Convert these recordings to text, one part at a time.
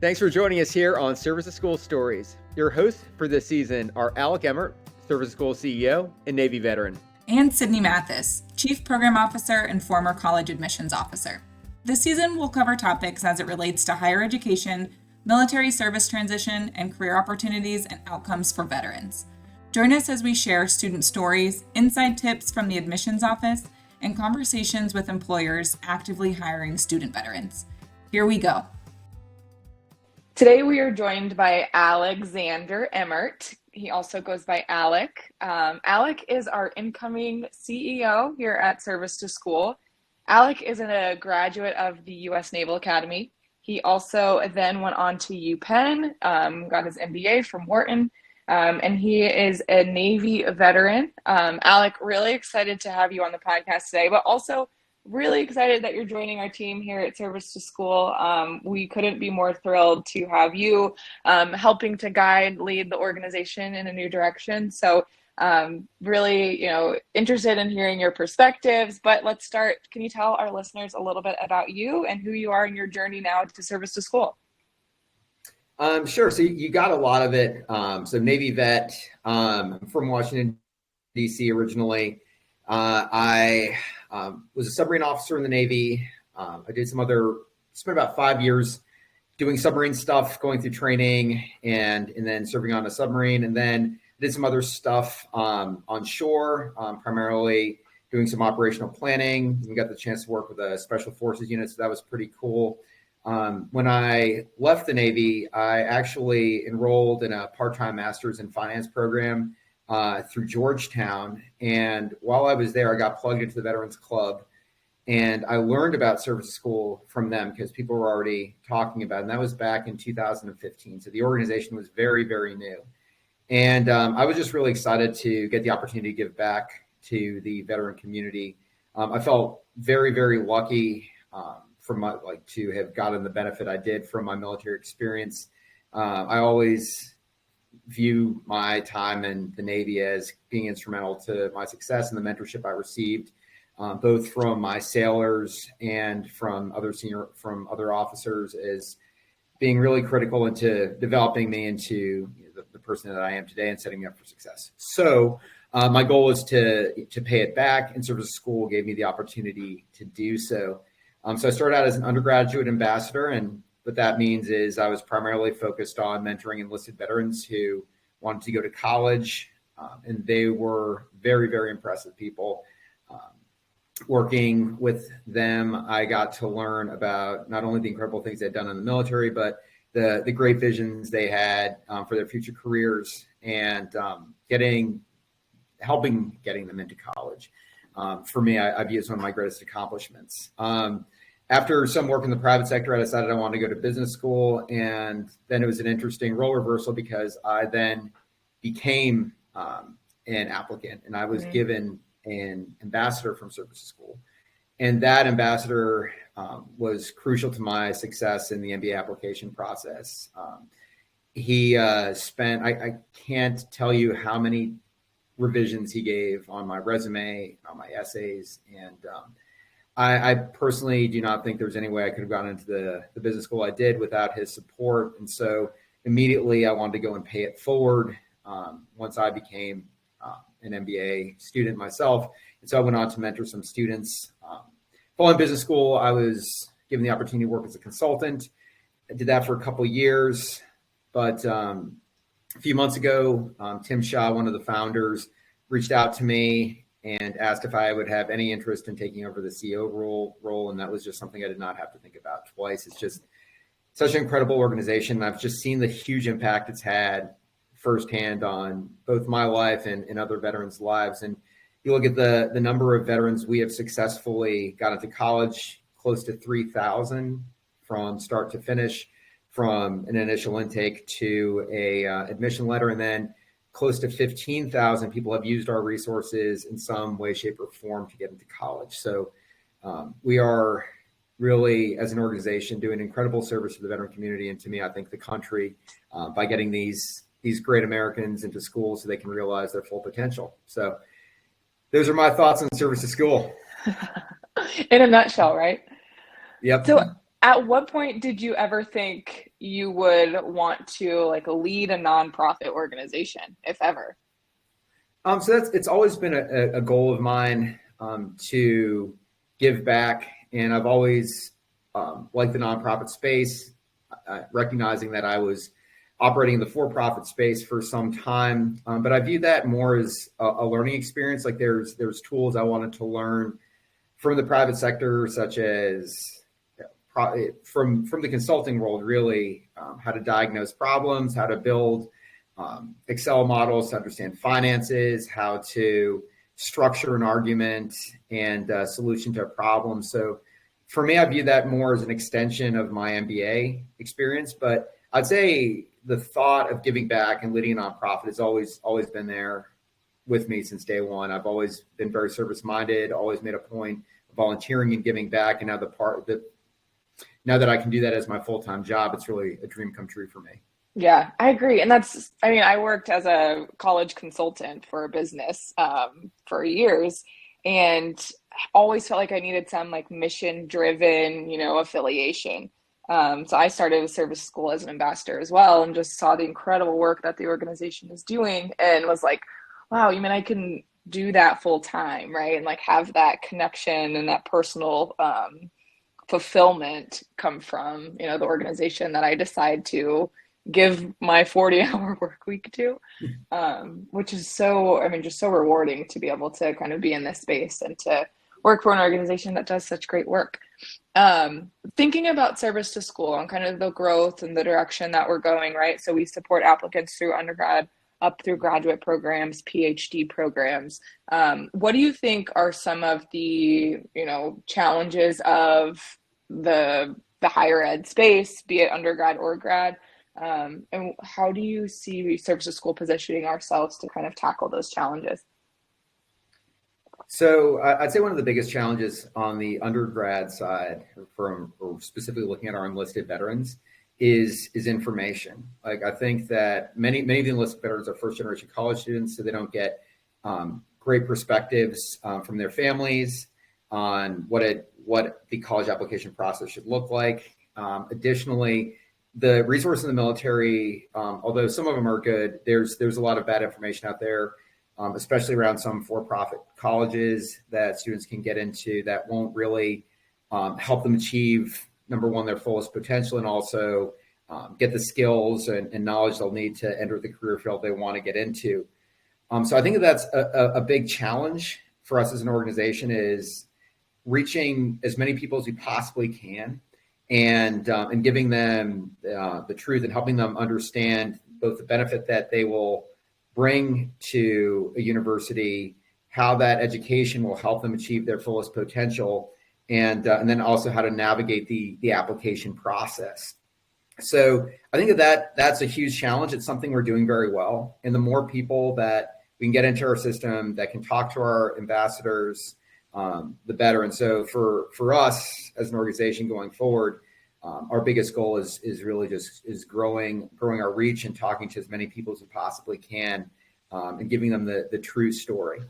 Thanks for joining us here on Service to School Stories. Your hosts for this season are Alec Emmert, Service to School CEO and Navy veteran. And Sydney Mathis, Chief Program Officer and former college admissions officer. This season will cover topics as it relates to higher education, military service transition, and career opportunities and outcomes for veterans. Join us as we share student stories, inside tips from the admissions office, and conversations with employers actively hiring student veterans. Here we go. Today we are joined by Alexander Emmert. He also goes by Alec. Alec is our incoming CEO here at Service to School. Alec is a graduate of the U.S. Naval Academy. He also then went on to UPenn, got his MBA from Wharton, and he is a Navy veteran. Alec, really excited to have you on the podcast today, but also really excited that you're joining our team here at Service to School. We couldn't be more thrilled to have you helping to lead the organization in a new direction. So really, interested in hearing your perspectives, but let's start. Can you tell our listeners a little bit about you and who you are in your journey now to Service to School? Sure. So you got a lot of it. So Navy vet, from Washington, D.C. originally. I was a submarine officer in the Navy. I did spent about 5 years doing submarine stuff, going through training and then serving on a submarine, and then did some other stuff on shore, primarily doing some operational planning. We got the chance to work with a special forces unit, so that was pretty cool. When I left the Navy, I actually enrolled in a part-time master's in finance program through Georgetown. And while I was there, I got plugged into the Veterans Club, and I learned about Service to School from them because people were already talking about it. And that was back in 2015. So the organization was very, very new. And I was just really excited to get the opportunity to give back to the veteran community. I felt very, very lucky to have gotten the benefit I did from my military experience. I always view my time in the Navy as being instrumental to my success and the mentorship I received, both from my sailors and from other officers, as being really critical into developing me into the person that I am today and setting me up for success. So my goal is to pay it back, and Service to School gave me the opportunity to do so. So I started out as an undergraduate ambassador, and what that means is I was primarily focused on mentoring enlisted veterans who wanted to go to college, and they were very, very impressive people. Working with them, I got to learn about not only the incredible things they'd done in the military, but the great visions they had for their future careers, and helping getting them into college. For me, I view it as one of my greatest accomplishments. After some work in the private sector, I decided I wanted to go to business school, and then it was an interesting role reversal because I then became an applicant, and I was given an ambassador from Service to School. And that ambassador was crucial to my success in the MBA application process. He spent, I can't tell you how many revisions he gave on my resume, on my essays, and I personally do not think there's any way I could have gone into the business school I did without his support. And so immediately I wanted to go and pay it forward once I became an MBA student myself. And so I went on to mentor some students. Following business school, I was given the opportunity to work as a consultant. I did that for a couple of years. But a few months ago, Tim Shaw, one of the founders, reached out to me and asked if I would have any interest in taking over the CEO role. And that was just something I did not have to think about twice. It's just such an incredible organization. I've just seen the huge impact it's had firsthand on both my life and other veterans' lives. And you look at the number of veterans we have successfully got into college, close to 3,000 from start to finish, from an initial intake to a admission letter, and then close to 15,000 people have used our resources in some way, shape, or form to get into college. So we are really, as an organization, doing incredible service to the veteran community, and to me, I think the country, by getting these great Americans into school so they can realize their full potential. So those are my thoughts on Service to School. In a nutshell, right? Yep. So at what point did you ever think you would want to like lead a nonprofit organization, if ever? So it's always been a goal of mine to give back, and I've always liked the nonprofit space, recognizing that I was operating in the for-profit space for some time, but I view that more as a learning experience. Like there's tools I wanted to learn from the private sector, such as from the consulting world, really, how to diagnose problems, how to build Excel models to understand finances, how to structure an argument and a solution to a problem. So for me, I view that more as an extension of my MBA experience, but I'd say the thought of giving back and leading a nonprofit has always been there with me since day one. I've always been very service-minded, always made a point of volunteering and giving back. And now that I can do that as my full-time job, it's really a dream come true for me. Yeah, I agree. And I worked as a college consultant for a business for years, and always felt like I needed some like mission-driven, affiliation. So I started with Service School as an ambassador as well, and just saw the incredible work that the organization is doing, and was like, wow, I can do that full time, right? And like have that connection and that personal fulfillment come from, the organization that I decide to give my 40-hour work week to, which is just so rewarding to be able to kind of be in this space and to work for an organization that does such great work. Thinking about Service to School and kind of the growth and the direction that we're going, right? So we support applicants through undergrad up through graduate programs, PhD programs. What do you think are some of the, challenges of the higher ed space, be it undergrad or grad? And how do you see Service to School positioning ourselves to kind of tackle those challenges? So I'd say one of the biggest challenges on the undergrad side, or specifically looking at our enlisted veterans, is information. Like I think that many of the enlisted veterans are first generation college students, so they don't get great perspectives from their families on what the college application process should look like. Additionally, the resources in the military, although some of them are good, there's a lot of bad information out there, especially around some for-profit colleges that students can get into that won't really help them achieve, number one, their fullest potential, and also get the skills and knowledge they'll need to enter the career field they want to get into. So I think that's a big challenge for us as an organization, is reaching as many people as we possibly can, and giving them the truth and helping them understand both the benefit that they will bring to a university, how that education will help them achieve their fullest potential, and then also how to navigate the application process. So I think that's a huge challenge. It's something we're doing very well. And the more people that we can get into our system that can talk to our ambassadors, the better. And so for us as an organization going forward, our biggest goal is really just growing our reach and talking to as many people as we possibly can, and giving them the true story.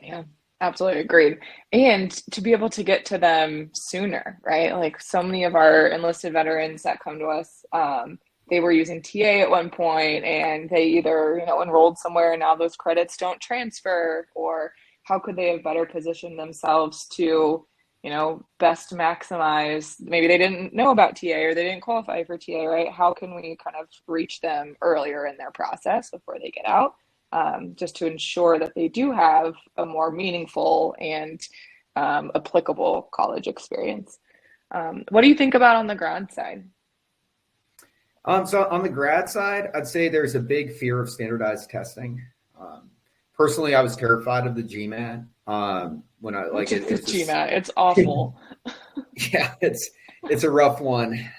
Yeah, absolutely agreed. And to be able to get to them sooner, right? Like so many of our enlisted veterans that come to us, they were using TA at one point, and they either, enrolled somewhere and now those credits don't transfer, or how could they have better positioned themselves to, best maximize, maybe they didn't know about TA or they didn't qualify for TA, right? How can we kind of reach them earlier in their process before they get out, just to ensure that they do have a more meaningful and applicable college experience? What do you think about on the grad side? So on the grad side, I'd say there's a big fear of standardized testing. Personally, I was terrified of the GMAT. When I like it, it's GMAT. It's awful. Yeah, it's a rough one.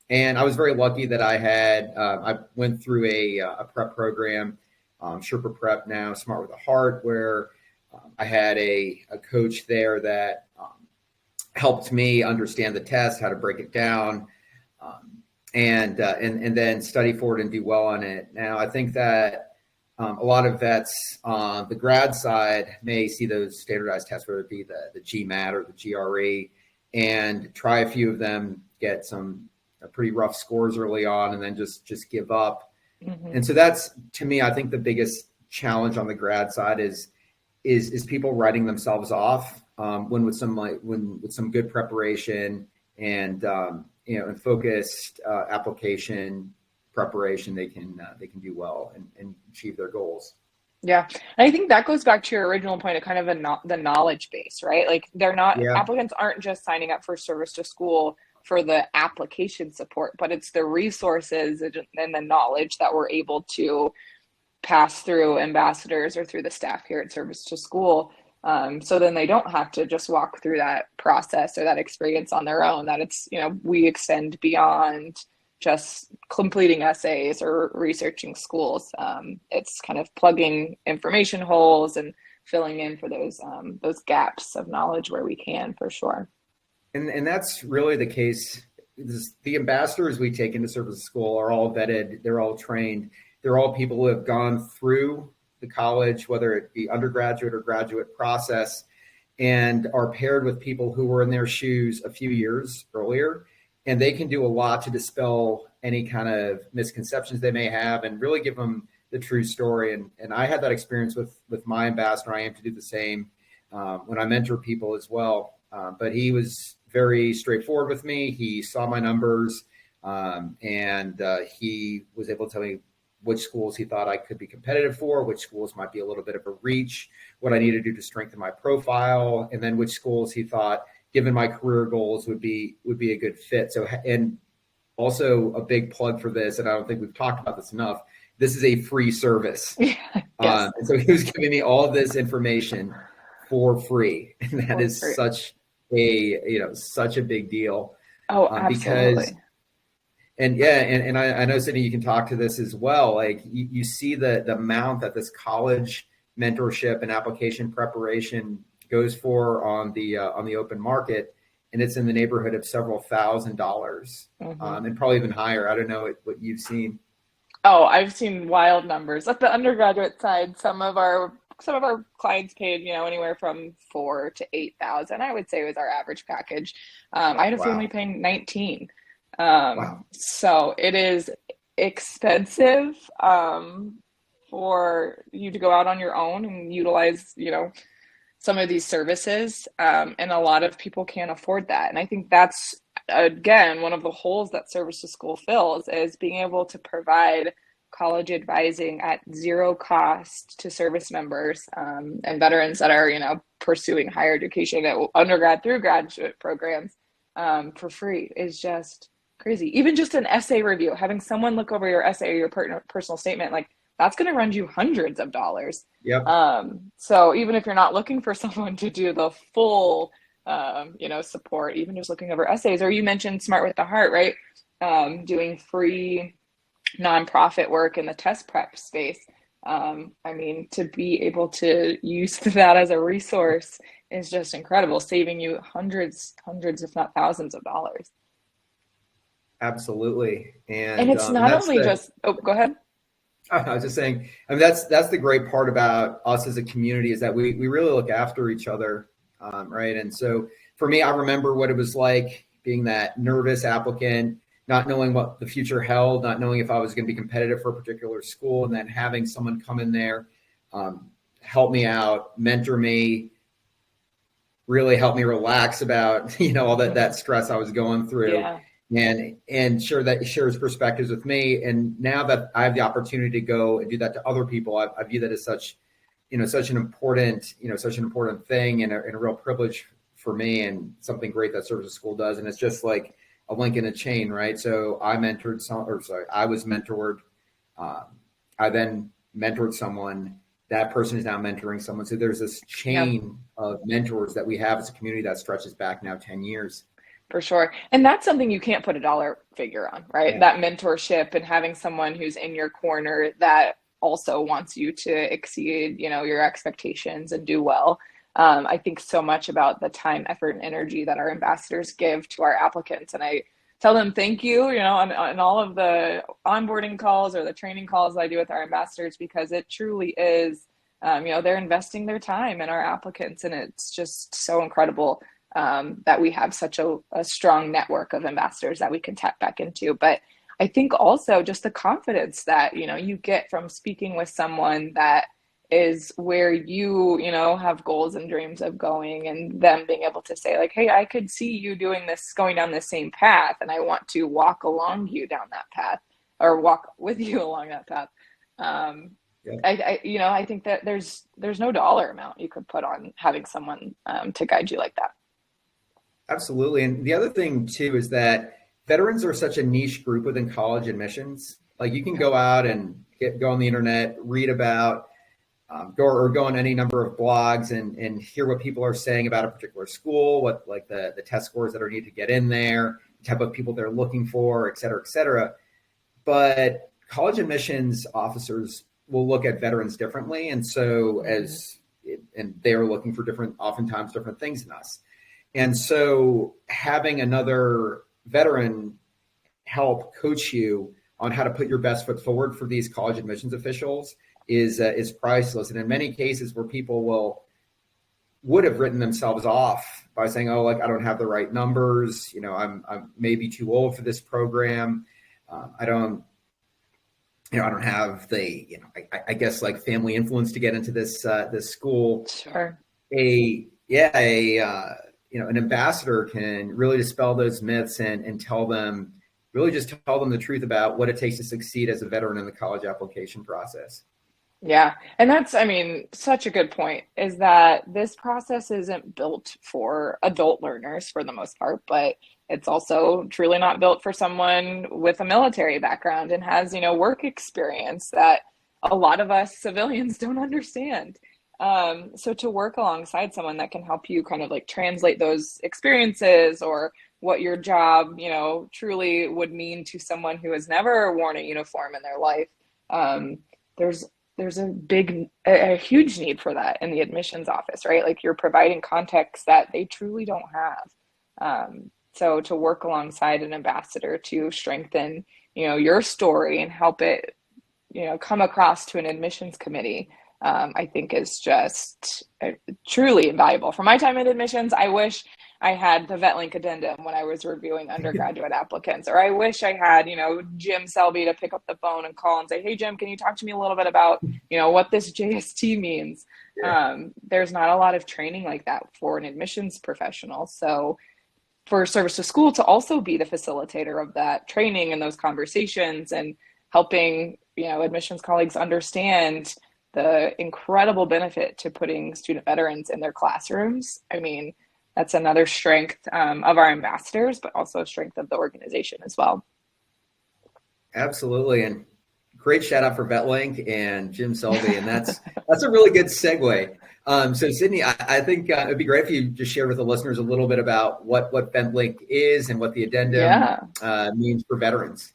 And I was very lucky that I went through a prep program, Sherpa Prep now, Smart with a Heart, where I had a coach there that helped me understand the test, how to break it down, and then study for it and do well on it. Now, I think that a lot of vets on the grad side may see those standardized tests, whether it be the GMAT or the GRE, and try a few of them, get some pretty rough scores early on and then just give up. Mm-hmm. And so that's, to me, I think the biggest challenge on the grad side is people writing themselves off when with some good preparation and and focused application preparation, they can do well and achieve their goals. Yeah. And I think that goes back to your original point of kind of the knowledge base, right? Like applicants aren't just signing up for service to school for the application support, but it's the resources and the knowledge that we're able to pass through ambassadors or through the staff here at Service to School. So then they don't have to just walk through that process or that experience on their own, that it's, we extend beyond just completing essays or researching schools. It's kind of plugging information holes and filling in for those gaps of knowledge where we can, for sure. And that's really the case. The ambassadors we take into service school are all vetted. They're all trained. They're all people who have gone through the college, whether it be undergraduate or graduate process, and are paired with people who were in their shoes a few years earlier. And they can do a lot to dispel any kind of misconceptions they may have and really give them the true story. And I had that experience with my ambassador. I aim to do the same when I mentor people as well. But he was very straightforward with me. He saw my numbers and he was able to tell me which schools he thought I could be competitive for, which schools might be a little bit of a reach, what I need to do to strengthen my profile, and then which schools he thought, given my career goals, would be a good fit. So, and also a big plug for this, and I don't think we've talked about this enough, this is a free service. Yes. And so he was giving me all of this information for free. And that is such a big deal. Oh, absolutely. And I know, Sydney, you can talk to this as well. Like you see the amount that this college mentorship and application preparation goes for on the open market, and it's in the neighborhood of several $1,000s, and probably even higher. I don't know what you've seen. Oh, I've seen wild numbers at the undergraduate side. Some of our clients paid, anywhere from $4,000 to $8,000. I would say was our average package. I had a family paying $19,000. So it is expensive for you to go out on your own and utilize, some of these services. And a lot of people can't afford that. And I think that's, again, one of the holes that Service to School fills is being able to provide college advising at zero cost to service members and veterans that are, pursuing higher education at undergrad through graduate programs for free is just crazy. Even just an essay review, having someone look over your essay or your personal statement, like that's going to run you hundreds of dollars. Yep. So even if you're not looking for someone to do the full, support, even just looking over essays, or you mentioned Smart with the Heart, right? Doing free nonprofit work in the test prep space. To be able to use that as a resource is just incredible, saving you hundreds, if not thousands of dollars. Absolutely. And it's not only just, go ahead. I was just saying, that's the great part about us as a community is that we really look after each other. Right. And so for me, I remember what it was like being that nervous applicant, not knowing what the future held, not knowing if I was going to be competitive for a particular school, and then having someone come in there, help me out, mentor me, really help me relax about, all that stress I was going through. Yeah. And shares perspectives with me. And now that I have the opportunity to go and do that to other people, I view that as such an important thing and a real privilege for me, and something great that Service to School does. And it's just like a link in a chain, right? So I was mentored. I then mentored someone. That person is now mentoring someone. So there's this chain of mentors that we have as a community that stretches back now 10 years. For sure. And that's something you can't put a dollar figure on, right? Yeah. That mentorship and having someone who's in your corner that also wants you to exceed, your expectations and do well. I think so much about the time, effort, and energy that our ambassadors give to our applicants. And I tell them thank you, on all of the onboarding calls or the training calls I do with our ambassadors, because it truly is, they're investing their time in our applicants. And it's just so incredible that we have such a strong network of ambassadors that we can tap back into. But I think also just the confidence that, you get from speaking with someone that is where you have goals and dreams of going, and them being able to say like, hey, I could see you doing this, going down the same path, and I want to walk along you down that path, or walk with you along that path. I think that there's no dollar amount you could put on having someone to guide you like that. Absolutely. And the other thing too is that veterans are such a niche group within college admissions. Like you can go out and go on the internet, read about, go on any number of blogs and hear what people are saying about a particular school, what like the test scores that are needed to get in there, the type of people they're looking for, et cetera, et cetera. But college admissions officers will look at veterans differently. And so and they are looking for oftentimes different things than us. And so having another veteran help coach you on how to put your best foot forward for these college admissions officials is priceless. And in many cases where people would have written themselves off by saying, oh, like I don't have the right numbers, I'm maybe too old for this program. I don't have the, I guess like family influence to get into this school. Sure. An ambassador can really dispel those myths and tell them the truth about what it takes to succeed as a veteran in the college application process. Yeah. And that's, such a good point, is that this process isn't built for adult learners for the most part, but it's also truly not built for someone with a military background and has, work experience that a lot of us civilians don't understand. So to work alongside someone that can help you kind of like translate those experiences, or what your job, truly would mean to someone who has never worn a uniform in their life. There's a huge need for that in the admissions office, right? Like you're providing context that they truly don't have. So to work alongside an ambassador to strengthen, your story and help it, come across to an admissions committee, I think is just truly invaluable. For my time in admissions, I wish I had the VetLink addendum when I was reviewing undergraduate applicants, or I wish I had, Jim Selby to pick up the phone and call and say, hey, Jim, can you talk to me a little bit about, what this JST means? Yeah. There's not a lot of training like that for an admissions professional. So for Service to School to also be the facilitator of that training and those conversations and helping, admissions colleagues understand the incredible benefit to putting student veterans in their classrooms. That's another strength of our ambassadors, but also a strength of the organization as well. Absolutely. And great shout out for VetLink and Jim Selby. And that's a really good segue. So Sydney, I think it'd be great if you just share with the listeners a little bit about what VetLink is and what the addendum means for veterans.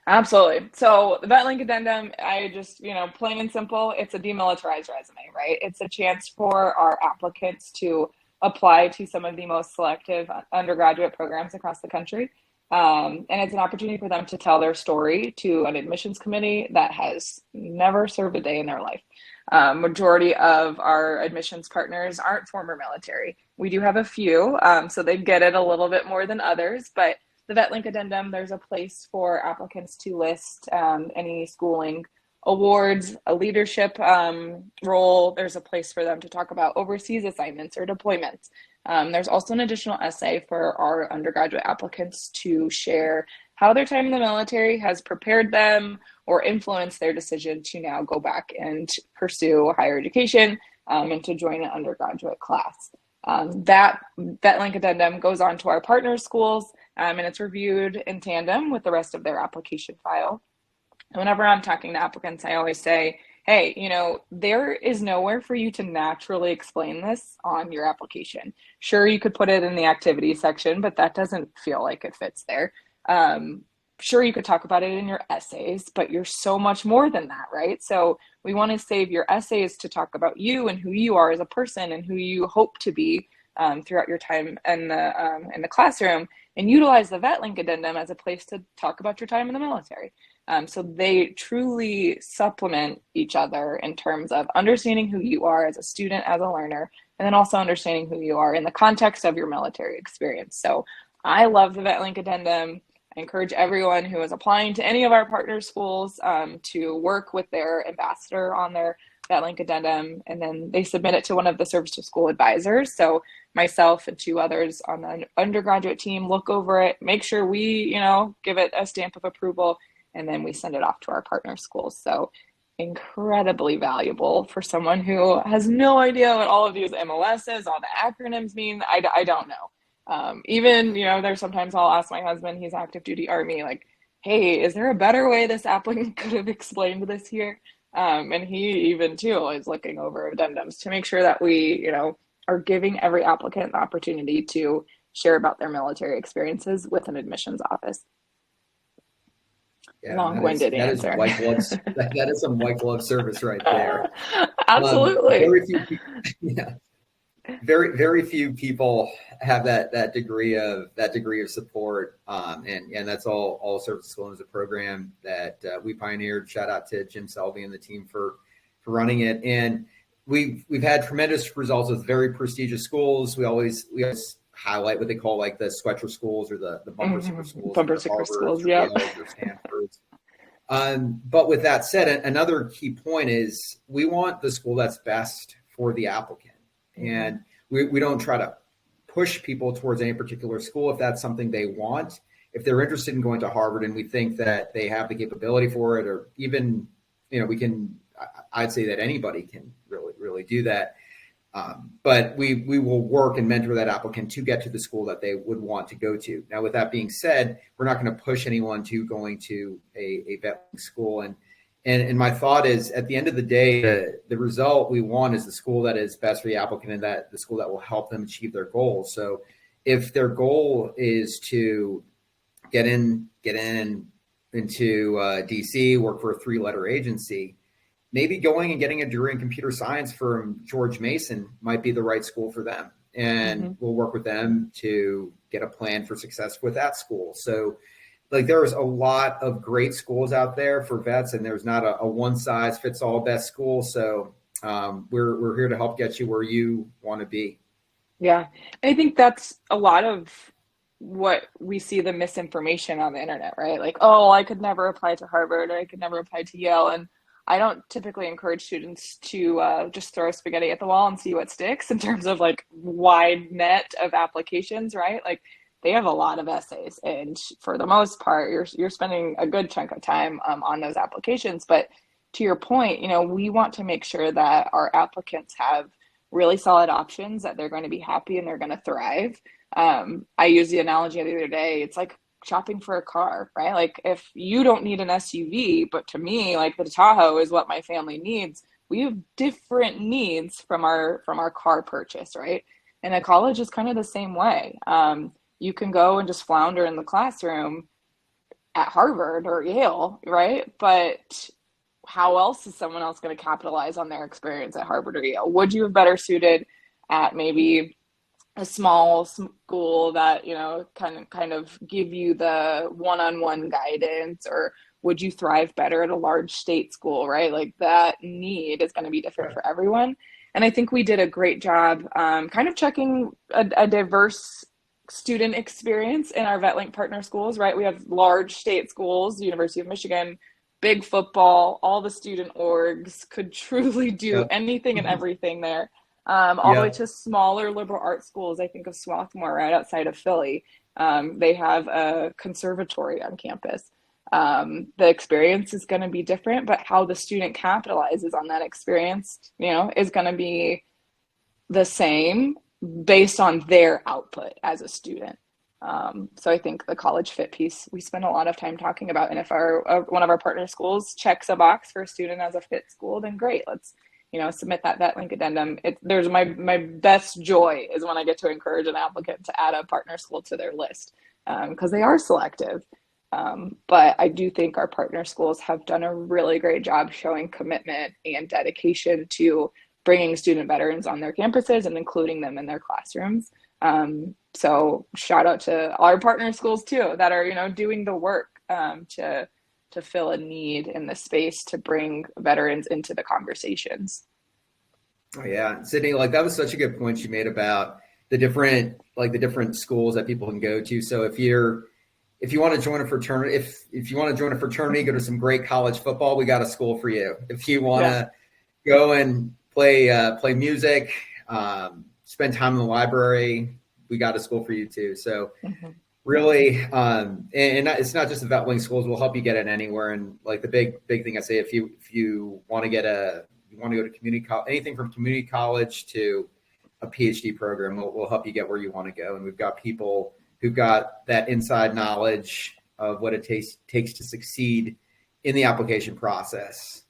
Absolutely. So the VetLink addendum, I just, plain and simple, it's a demilitarized resume, right? It's a chance for our applicants to apply to some of the most selective undergraduate programs across the country. And it's an opportunity for them to tell their story to an admissions committee that has never served a day in their life. Majority of our admissions partners aren't former military. We do have a few, so they get it a little bit more than others, but the VetLink addendum, there's a place for applicants to list any schooling awards, a leadership role. There's a place for them to talk about overseas assignments or deployments. There's also an additional essay for our undergraduate applicants to share how their time in the military has prepared them or influenced their decision to now go back and pursue higher education and to join an undergraduate class. That VetLink addendum goes on to our partner schools, and it's reviewed in tandem with the rest of their application file. And whenever I'm talking to applicants, I always say, hey, there is nowhere for you to naturally explain this on your application. Sure, you could put it in the activities section, but that doesn't feel like it fits there. Sure, you could talk about it in your essays, but you're so much more than that, right? So we want to save your essays to talk about you and who you are as a person and who you hope to be throughout your time in the classroom. and utilize the VetLink addendum as a place to talk about your time in the military. So they truly supplement each other in terms of understanding who you are as a student, as a learner, and then also understanding who you are in the context of your military experience. So I love the VetLink addendum. I encourage everyone who is applying to any of our partner schools to work with their ambassador on their VetLink addendum, and then they submit it to one of the service to school advisors. So myself and 2 others on the undergraduate team look over it, make sure we, give it a stamp of approval, and then we send it off to our partner schools. So incredibly valuable for someone who has no idea what all of these MOSs, all the acronyms mean. I don't know. Even, there's sometimes I'll ask my husband, he's active duty Army, like, hey, is there a better way this applicant could have explained this here? And he even too is looking over addendums to make sure that we, are giving every applicant the opportunity to share about their military experiences with an admissions office. Yeah, long-winded answer. That is some white glove service right there. Absolutely. Very few people have that degree of support, and that's all service school is a program that we pioneered. Shout out to Jim Selvey and the team for running it, and we've had tremendous results with very prestigious schools. We always highlight what they call like the Sweater schools or the bumper sticker schools. Bumper sticker schools, yeah. But with that said, another key point is we want the school that's best for the applicant. And we don't try to push people towards any particular school if that's something they want. If they're interested in going to Harvard and we think that they have the capability for it, or even, I'd say that anybody can really do that. But we will work and mentor that applicant to get to the school that they would want to go to. Now, with that being said, we're not going to push anyone to going to a VetLink school. And my thought is, at the end of the day, the result we want is the school that is best for the applicant and that the school that will help them achieve their goals. So if their goal is to get into DC, work for a 3-letter agency, maybe going and getting a degree in computer science from George Mason might be the right school for them. And we'll work with them to get a plan for success with that school. So there's a lot of great schools out there for vets, and there's not a one size fits all best school. So we're here to help get you where you want to be. Yeah. I think that's a lot of what we see, the misinformation on the internet, right? Like, oh, I could never apply to Harvard, or I could never apply to Yale. And I don't typically encourage students to just throw spaghetti at the wall and see what sticks in terms of wide net of applications, right? They have a lot of essays, and for the most part, you're spending a good chunk of time on those applications. But to your point, we want to make sure that our applicants have really solid options, that they're going to be happy and they're going to thrive. I used the analogy the other day. It's like shopping for a car, right? If you don't need an SUV, but to me, the Tahoe is what my family needs. We have different needs from our car purchase, right? And a college is kind of the same way. You can go and just flounder in the classroom at Harvard or Yale, right? But how else is someone else going to capitalize on their experience at Harvard or Yale? Would you have better suited at maybe a small school that, kind of give you the one-on-one guidance, or would you thrive better at a large state school, right? That need is going to be different for everyone. And I think we did a great job kind of checking a diverse student experience in our VetLink partner schools, right? We have large state schools, University of Michigan, big football, all the student orgs could truly do anything and everything there. All the way to smaller liberal arts schools. I think of Swarthmore right outside of Philly. They have a conservatory on campus. The experience is going to be different, but how the student capitalizes on that experience, is going to be the same based on their output as a student. So I think the college fit piece, we spend a lot of time talking about, and if one of our partner schools checks a box for a student as a fit school, then great, let's submit that VetLink addendum. There's my best joy is when I get to encourage an applicant to add a partner school to their list, because they are selective. But I do think our partner schools have done a really great job showing commitment and dedication to bringing student veterans on their campuses and including them in their classrooms. So shout out to all our partner schools too that are, doing the work to fill a need in the space to bring veterans into the conversations. Oh yeah, Sydney, that was such a good point you made about the different schools that people can go to. So if you want to join a fraternity, if you want to join a fraternity, go to some great college football, we got a school for you. If you want to go and play music, spend time in the library, we got a school for you too. So really, and it's not just the VetLink schools. We'll help you get it anywhere. And the big thing I say, if you want to go to community college, anything from community college to a PhD program, we'll help you get where you want to go. And we've got people who've got that inside knowledge of what it takes to succeed in the application process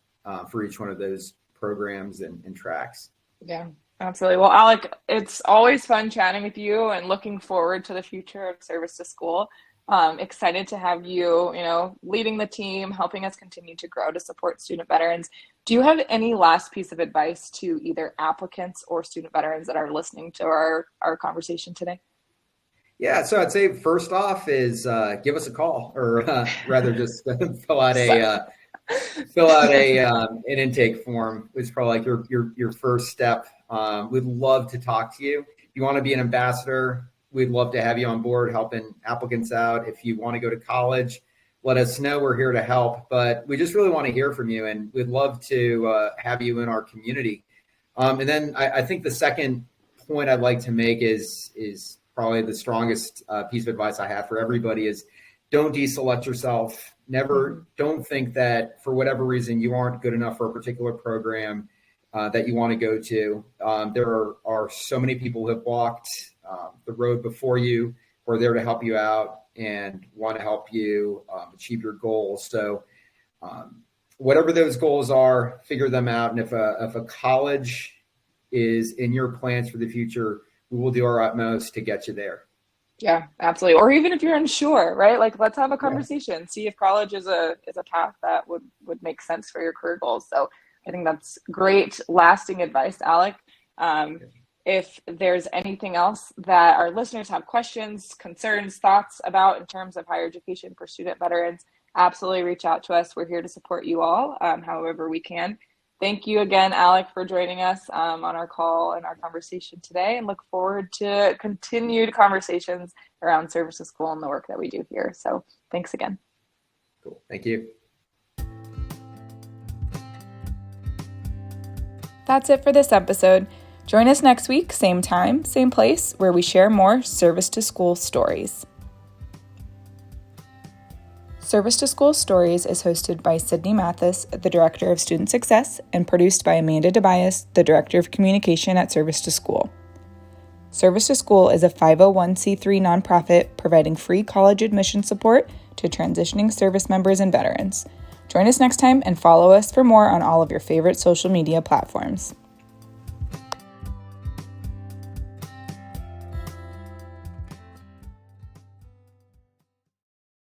for each one of those programs and tracks. Yeah, absolutely. Well, Alec, it's always fun chatting with you and looking forward to the future of Service to School. Excited to have you, leading the team, helping us continue to grow to support student veterans. Do you have any last piece of advice to either applicants or student veterans that are listening to our conversation today? Yeah, so I'd say first off is give us a call, or rather just fill out an intake form. It's probably your first step. We'd love to talk to you. If you want to be an ambassador, we'd love to have you on board helping applicants out. If you want to go to college, let us know. We're here to help, but we just really want to hear from you, and we'd love to have you in our community. And then I think the second point I'd like to make is probably the strongest piece of advice I have for everybody is don't deselect yourself. Don't think that for whatever reason you aren't good enough for a particular program that you want to go to. There are so many people who have walked the road before you, who are there to help you out and want to help you achieve your goals. So whatever those goals are, figure them out. And if a college is in your plans for the future, we will do our utmost to get you there. Yeah, absolutely. Or even if you're unsure, right? Let's have a conversation, see if college is a path that would make sense for your career goals. So I think that's great lasting advice, Alec. If there's anything else that our listeners have questions, concerns, thoughts about in terms of higher education for student veterans, absolutely reach out to us. We're here to support you all however we can. Thank you again, Alec, for joining us on our call and our conversation today, and look forward to continued conversations around Service to School and the work that we do here. So thanks again. Cool. Thank you. That's it for this episode. Join us next week, same time, same place, where we share more Service to School stories. Service to School Stories is hosted by Sydney Mathis, the Director of Student Success, and produced by Amanda DeBias, the Director of Communication at Service to School. Service to School is a 501c3 nonprofit providing free college admission support to transitioning service members and veterans. Join us next time and follow us for more on all of your favorite social media platforms.